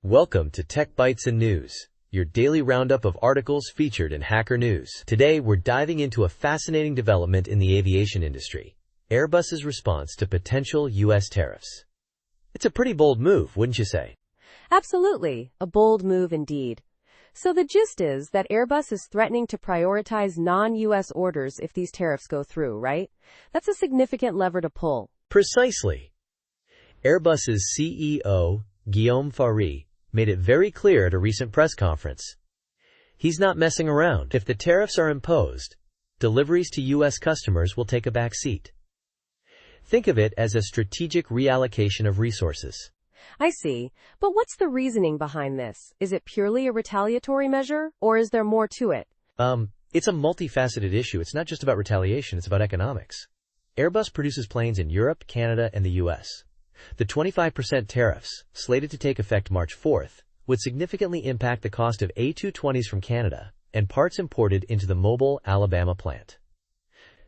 Welcome to Tech Bytes and News, your daily roundup of articles featured in Hacker News. Today, we're diving into a fascinating development in the aviation industry, Airbus's response to potential U.S. tariffs. It's a pretty bold move, wouldn't you say? Absolutely, a bold move indeed. So the gist is that Airbus is threatening to prioritize non-U.S. orders if these tariffs go through, right? That's a significant lever to pull. Precisely. Airbus's CEO, Guillaume Faury, made it very clear at a recent press conference. He's not messing around. If the tariffs are imposed, deliveries to U.S. customers will take a back seat. Think of it as a strategic reallocation of resources. I see. But what's the reasoning behind this? Is it purely a retaliatory measure, or is there more to it? It's a multifaceted issue. It's not just about retaliation, it's about economics. Airbus produces planes in Europe, Canada, and the U.S. The 25% tariffs, slated to take effect March 4th, would significantly impact the cost of A220s from Canada and parts imported into the Mobile, Alabama plant.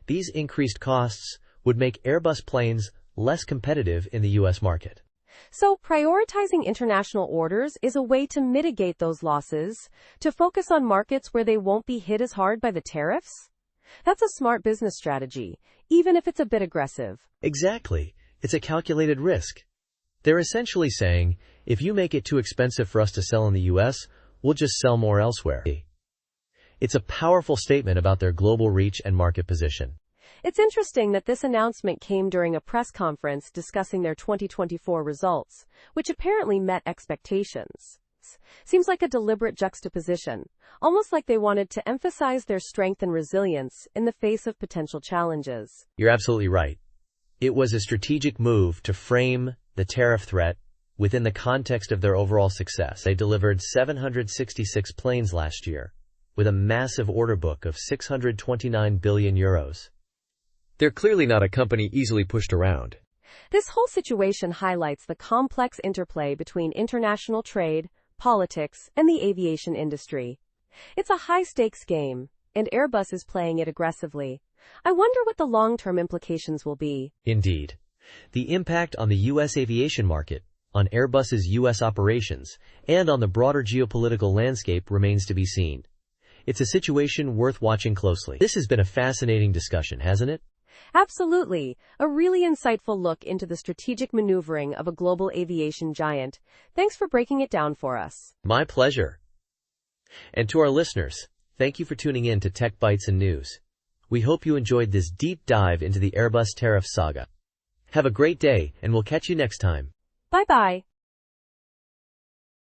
These increased costs would make Airbus planes less competitive in the U.S. market. So prioritizing international orders is a way to mitigate those losses, to focus on markets where they won't be hit as hard by the tariffs? That's a smart business strategy, even if it's a bit aggressive. Exactly. It's a calculated risk. They're essentially saying, if you make it too expensive for us to sell in the U.S., we'll just sell more elsewhere. It's a powerful statement about their global reach and market position. It's interesting that this announcement came during a press conference discussing their 2024 results, which apparently met expectations. Seems like a deliberate juxtaposition, almost like they wanted to emphasize their strength and resilience in the face of potential challenges. You're absolutely right. It was a strategic move to frame the tariff threat within the context of their overall success. They delivered 766 planes last year, with a massive order book of 629 billion euros. They're clearly not a company easily pushed around. This whole situation highlights the complex interplay between international trade, politics, and the aviation industry. It's a high-stakes game, and Airbus is playing it aggressively. I wonder what the long-term implications will be. Indeed. The impact on the U.S. aviation market, on Airbus's U.S. operations, and on the broader geopolitical landscape remains to be seen. It's a situation worth watching closely. This has been a fascinating discussion, hasn't it? Absolutely. A really insightful look into the strategic maneuvering of a global aviation giant. Thanks for breaking it down for us. My pleasure. And to our listeners, thank you for tuning in to Tech Bytes and News. We hope you enjoyed this deep dive into the Airbus tariff saga. Have a great day, and we'll catch you next time. Bye-bye.